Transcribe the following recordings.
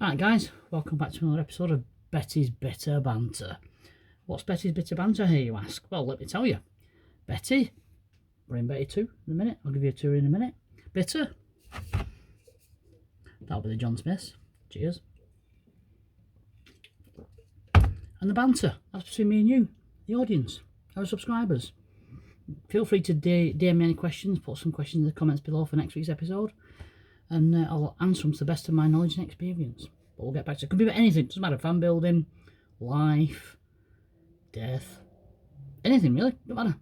Alright guys, welcome back to another episode of Betty's Bitter Banter. What's Betty's Bitter Banter here, you ask? Well, let me tell you. Betty, bring Betty 2 in a minute. I'll give you a tour in a minute. Bitter. That'll be the John Smiths. Cheers. And the banter. That's between me and you, the audience, our subscribers. Feel free to DM me any questions. Put some questions in the comments below for next week's episode. And I'll answer them to the best of my knowledge and experience. But we'll get back to it. It could be about anything. Doesn't matter. Fan building, life, death, anything really. Don't matter.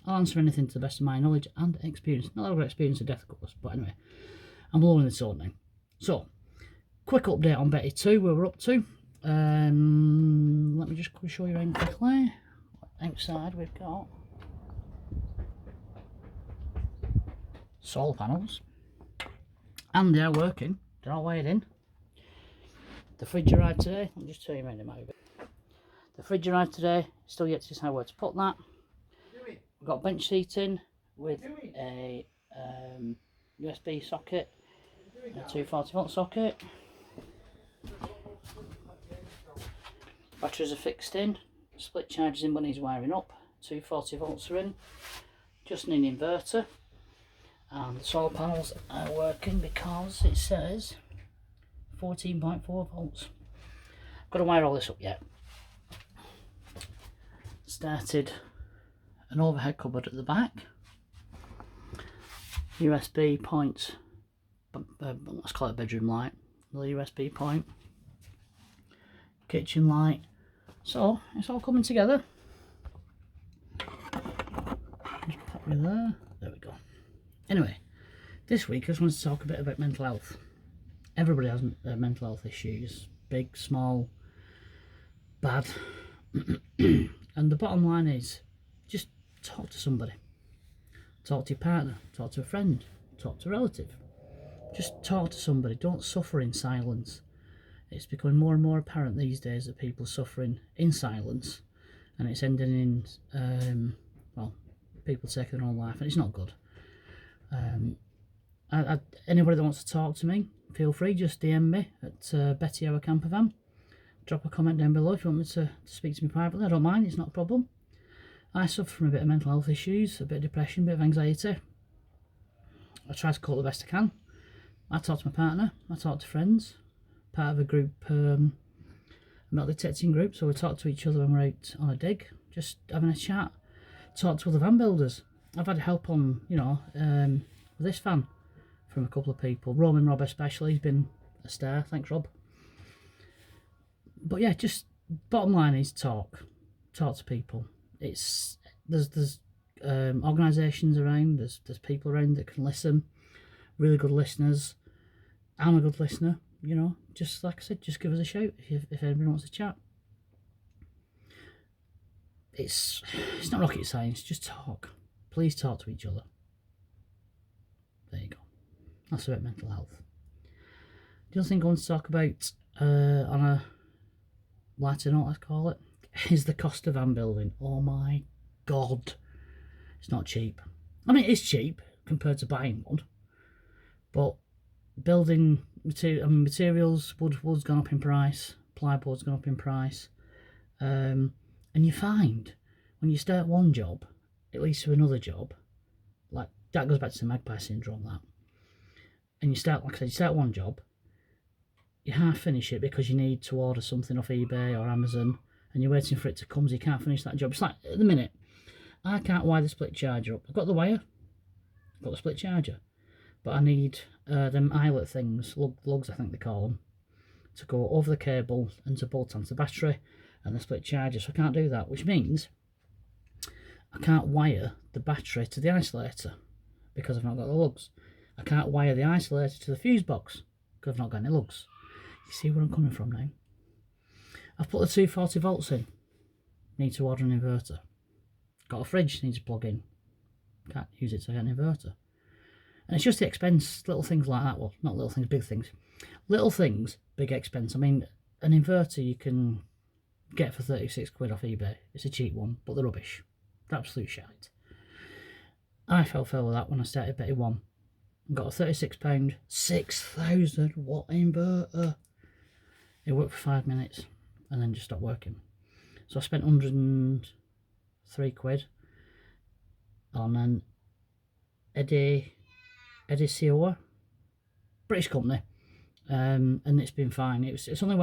I'll answer anything to the best of my knowledge and experience. Not that I've got experience of death, of course. But anyway, I'm blowing this out now. So, quick update on Betty 2, where we're up to. Let me just show you around quickly. Outside we've got solar panels. And they are working. They're all wired in. The fridge arrived today. I'll just turn you around a bit. The fridge arrived today. Still yet to decide where to put that. We've got bench seating with a USB socket, and a 240-volt socket. Batteries are fixed in. Split chargers in when he's wiring up. 240 volts are in. Just an inverter. And the solar panels are working because it says 14.4 volts. I've got to wire all this up yet. Started an overhead cupboard at the back. USB point, let's call it a bedroom light. Little USB point. Kitchen light. So it's all coming together. Just pop you there. There we go. Anyway, this week I just wanted to talk a bit about mental health. Everybody has mental health issues, big, small, bad. And the bottom line is, just talk to somebody. Talk to your partner, talk to a friend, talk to a relative. Just talk to somebody, don't suffer in silence. It's becoming more and more apparent these days that people are suffering in silence, and it's ending in, well, people taking their own life, and it's not good. Anybody that wants to talk to me, feel free, just DM me at Betty Our Campervan. Drop a comment down below if you want me to speak to me privately. I don't mind, it's not a problem. I suffer from a bit of mental health issues, a bit of depression, a bit of anxiety. I try to cope the best I can. I talk to my partner, I talk to friends, part of a group, a metal detecting group, so we talk to each other when we're out on a dig, just having a chat. Talk to other van builders. I've had help on, this van from a couple of people. Rob especially, he's been a star. Thanks, Rob. But yeah, just bottom line is talk to people. There's organisations around. There's people around that can listen. Really good listeners. I'm a good listener. Just like I said, just give us a shout if anybody wants to chat. It's not rocket science. Just talk. Please talk to each other. There you go. That's about mental health. The other thing I want to talk about, on a lighter note, let's call it, is the cost of van building. Oh my god. It's not cheap. I mean, it is cheap compared to buying one. But building materials, wood's gone up in price, plyboard's gone up in price. And you find, when you start one job, it leads to another job. Like, that goes back to the magpie syndrome, that. And you start, like I said, you start one job, you half finish it because you need to order something off eBay or Amazon, and you're waiting for it to come, so you can't finish that job. It's like, at the minute, I can't wire the split charger up. I've got the wire, I've got the split charger, but I need them eyelet things, lugs I think they call them, to go over the cable and to bolt onto the battery and the split charger, so I can't do that, which means I can't wire the battery to the isolator because I've not got the lugs. I can't wire the isolator to the fuse box because I've not got any lugs. You see where I'm coming from now? I've put the 240 volts in. Need to order an inverter. Got a fridge, needs to plug in. Can't use it to get an inverter. And it's just the expense, little things like that. Well, not little things, big things. Little things, big expense. I mean, an inverter you can get for 36 quid off eBay. It's a cheap one, but they're rubbish. They're absolute shite. I fell with that when I started Betty 1. Got a £36, 6,000 watt inverter. it worked for 5 minutes and then just stopped working. So I spent 103 quid on an Edicioa, British company, and it's been fine. It's only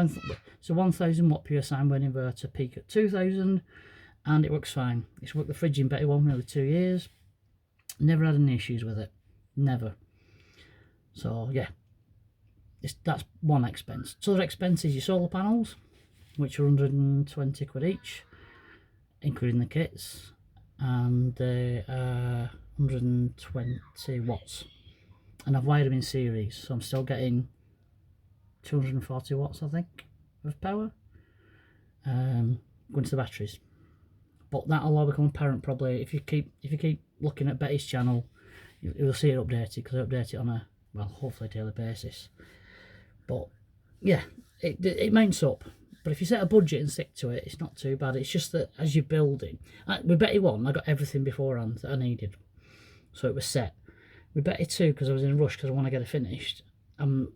it's a 1000 watt pure sine wave inverter, peak at 2000, and it works fine. It's worked the fridge in Betty One for nearly 2 years. Never had any issues with it, never. So yeah, that's one expense. So other expense is your solar panels, which are 120 quid each, including the kits, and they are 120 watts. And I've wired them in series, so I'm still getting 240 watts, I think, of power going to the batteries. But that'll all become apparent probably if you keep looking at Betty's channel. You'll see it updated, because I update it on a, well, hopefully daily basis. But yeah, it mounts up. But if you set a budget and stick to it, it's not too bad. It's just that as you're building, with Betty 1, I got everything beforehand that I needed, so it was set. With Betty 2, because I was in a rush because I want to get it finished, I'm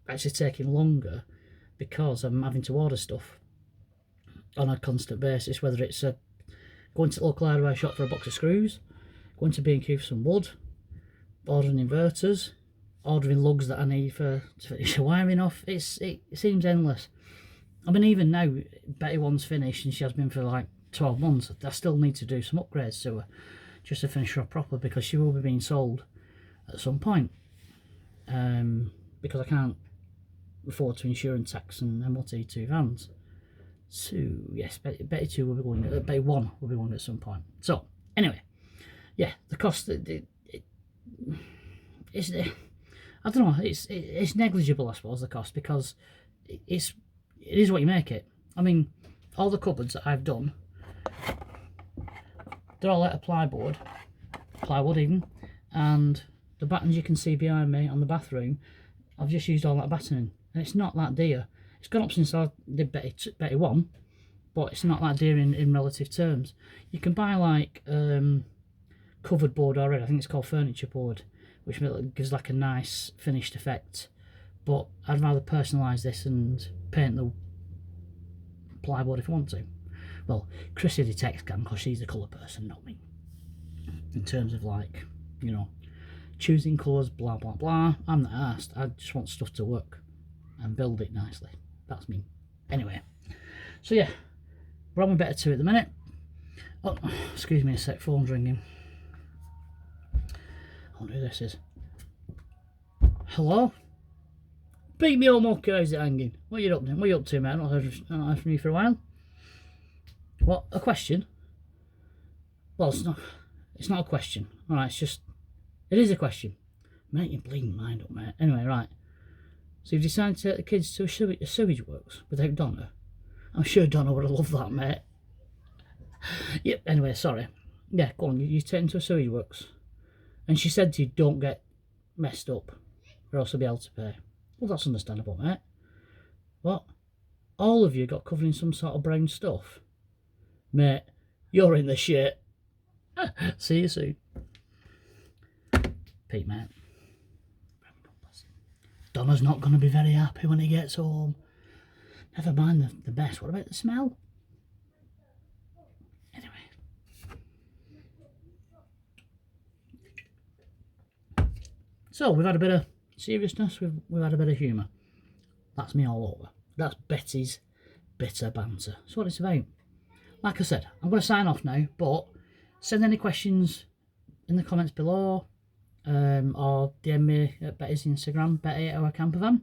actually taking longer because I'm having to order stuff on a constant basis, whether it's going to the local hardware shop for a box of screws, going to B&Q for some wood, ordering inverters, ordering lugs that I need to finish the wiring off. It seems endless. I mean, even now, Betty 1's finished and she has been for like 12 months. I still need to do some upgrades to her just to finish her off properly, because she will be being sold at some point. Because I can't afford to insurance tax and MOT 2 vans. So yes, Betty 2 will be going. Betty 1 will be going at some point. So anyway, yeah, the cost. It's I don't know. It's negligible, I suppose, the cost, because it is what you make it. I mean, all the cupboards that I've done, they're all out of plywood even, and the battens you can see behind me on the bathroom, I've just used all that battening, and it's not that dear. It's gone up since I did Betty 1, but it's not that dear in relative terms. You can buy like covered board already. I think it's called furniture board, which gives like a nice finished effect. But I'd rather personalise this and paint the plywood if I want to. Well, Chrissy Detects can, because she's the colour person, not me. In terms of, like, you know, choosing colours, blah blah blah. I'm not asked. I just want stuff to work and build it nicely. That's me. Anyway, so yeah, we're on Betty 2 at the minute. Oh, excuse me a sec, phone's ringing. I wonder who this is. Hello? Beat me all muck, how's it hanging? What are you up to? What are you up to, mate? I've not heard from you for a while. What? A question? Well, it's not a question. Alright, it is a question. Make your bleeding mind up, mate. Anyway, right. So you've decided to take the kids to a sewage works without Donna? I'm sure Donna would have loved that, mate. Yep, anyway, sorry. Yeah, go on, you take them to a sewage works. And she said to you, don't get messed up, or else I'll be able to pay. Well, that's understandable, mate. What? All of you got covered in some sort of brown stuff? Mate, you're in the shit. See you soon. Pete, mate. Donna's not going to be very happy when he gets home. Never mind the best. What about the smell? Anyway. So, we've had a bit of seriousness, we've had a bit of humour. That's me all over. That's Betty's bitter banter. That's what it's about. Like I said, I'm going to sign off now, but send any questions in the comments below, or DM me at Betty's Instagram, Betty at our campervan,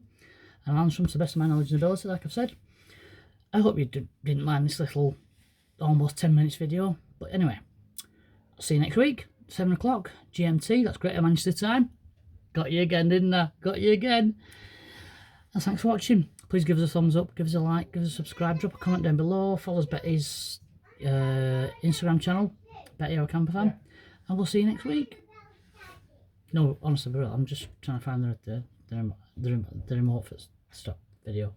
and I'll answer them to the best of my knowledge and ability, like I've said. I hope you didn't mind this little almost 10 minutes video, but anyway, I'll see you next week, 7 o'clock GMT. That's Greater Manchester time. Got you again, didn't I? Got you again. And thanks for watching. Please give us a thumbs up, give us a like, give us a subscribe, drop a comment down below, follow us Betty's Instagram channel, Betty our campervan, and we'll see you next week. No, honestly, I'm just trying to find the remote for stop video.